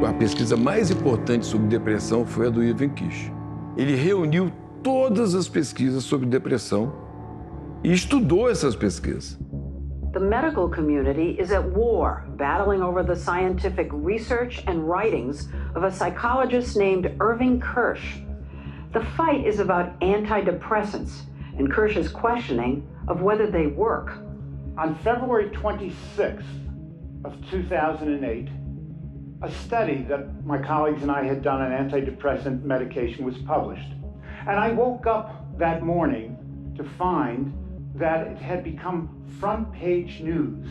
A pesquisa mais importante sobre depressão foi a do Ivan Kish. Ele reuniu todas as pesquisas sobre depressão e estudou essas pesquisas. The medical community is at war, battling over the scientific research and writings of a psychologist named Irving Kirsch. The fight is about antidepressants and Kirsch's questioning of whether they work. On February 26th of 2008, a study that my colleagues and I had done on antidepressant medication was published. And I woke up that morning to find that it had become front-page news.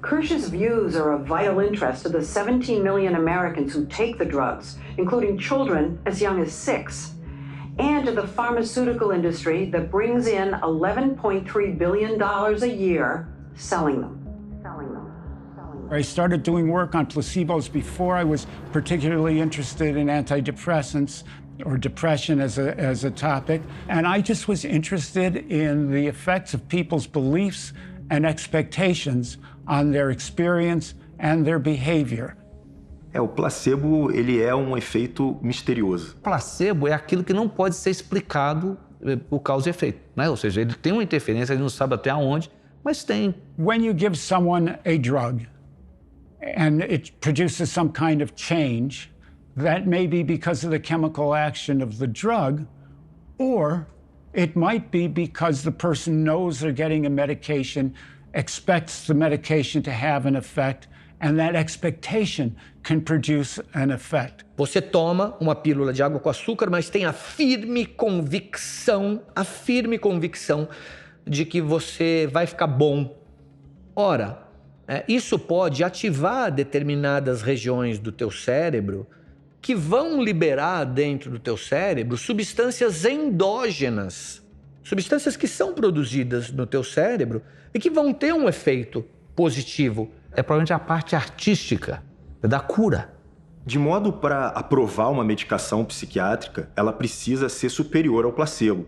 Kirsch's views are of vital interest to the 17 million Americans who take the drugs, including children as young as 6, and to the pharmaceutical industry that brings in $11.3 billion a year selling them. I started doing work on placebos before I was particularly interested in antidepressants or depression as a topic. And I just was interested in the effects of people's beliefs and expectations on their experience and their behavior. O placebo, ele é um efeito misterioso. Placebo é aquilo que não pode ser explicado por causa e efeito, né? Ou seja, ele tem uma interferência, ele não sabe até onde, mas tem. When you give someone a drug and it produces some kind of change, that may be because of the chemical action of the drug, or it might be because the person knows they're getting a medication, expects the medication to have an effect, and that expectation can produce an effect. Você toma uma pílula de água com açúcar, mas tem a firme convicção de que você vai ficar bom. Ora, isso pode ativar determinadas regiões do teu cérebro que vão liberar dentro do teu cérebro substâncias endógenas, substâncias que são produzidas no teu cérebro e que vão ter um efeito positivo. É provavelmente a parte artística da cura. De modo para aprovar uma medicação psiquiátrica, ela precisa ser superior ao placebo.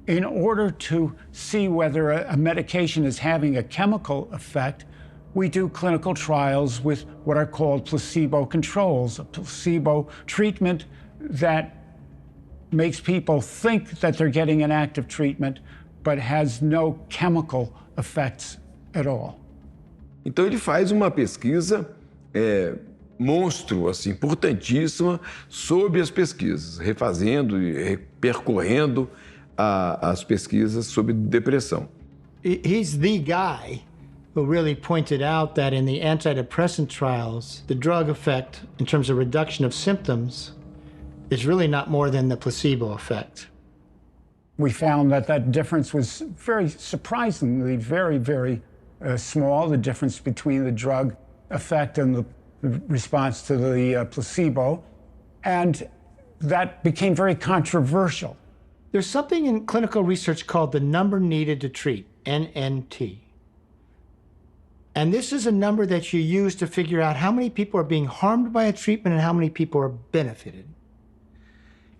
In order to see whether a medication is having a chemical effect, we do clinical trials with what are called placebo controls, a placebo treatment that makes people think that they're getting an active treatment, but has no chemical effects at all. Então ele faz uma pesquisa monstro, assim, importantíssima sobre as pesquisas, refazendo e percorrendo as pesquisas sobre depressão. He's the guy who really pointed out that in the antidepressant trials, the drug effect in terms of reduction of symptoms is really not more than the placebo effect. We found that difference was very surprisingly very small, the difference between the drug effect and the response to the placebo, and that became very controversial. There's something in clinical research called the number needed to treat, NNT. And this is a number that you use to figure out how many people are being harmed by a treatment and how many people are benefited.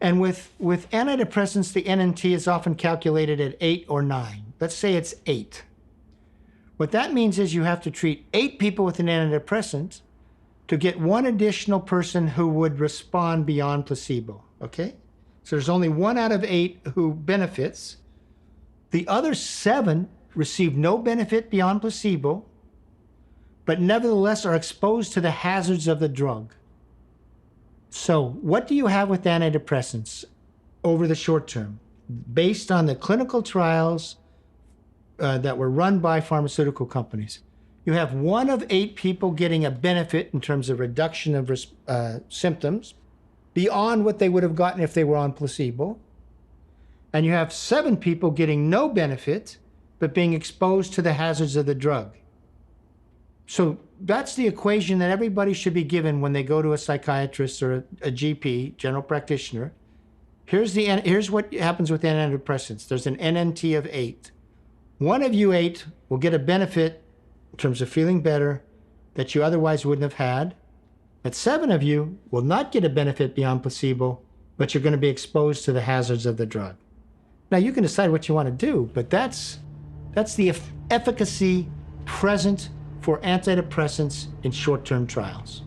And with antidepressants, the NNT is often calculated at 8 or 9. Let's say it's 8. What that means is you have to treat 8 people with an antidepressant to get 1 additional person who would respond beyond placebo, okay? So there's only 1 out of 8 who benefits. The other 7 receive no benefit beyond placebo, but nevertheless are exposed to the hazards of the drug. So what do you have with antidepressants over the short term? Based on the clinical trials that were run by pharmaceutical companies, you have 1 of 8 people getting a benefit in terms of reduction of symptoms beyond what they would have gotten if they were on placebo. And you have 7 people getting no benefit, but being exposed to the hazards of the drug. So that's the equation that everybody should be given when they go to a psychiatrist or a GP, general practitioner. Here's what happens with antidepressants. There's an NNT of 8. 1 of you 8 will get a benefit in terms of feeling better that you otherwise wouldn't have had. But 7 of you will not get a benefit beyond placebo, but you're going to be exposed to the hazards of the drug. Now you can decide what you want to do, but that's the efficacy present for antidepressants in short-term trials.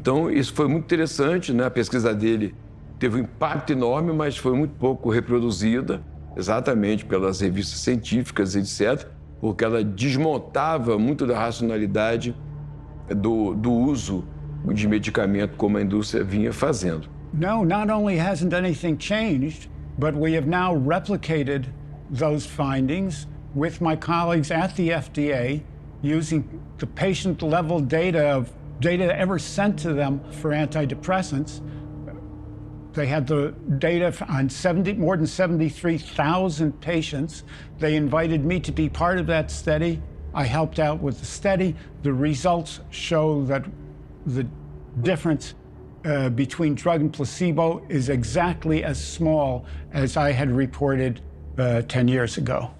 Então, isso foi muito interessante, né? A pesquisa dele teve um impacto enorme, mas foi muito pouco reproduzida, exatamente pelas revistas científicas, etc., porque ela desmontava muito da racionalidade do uso de medicamento como a indústria vinha fazendo. No, not only hasn't anything changed, but we have now replicated those findings with my colleagues at the FDA using the patient-level data ever sent to them for antidepressants. They had the data on more than 73,000 patients. They invited me to be part of that study. I helped out with the study. The results show that the difference between drug and placebo is exactly as small as I had reported 10 years ago.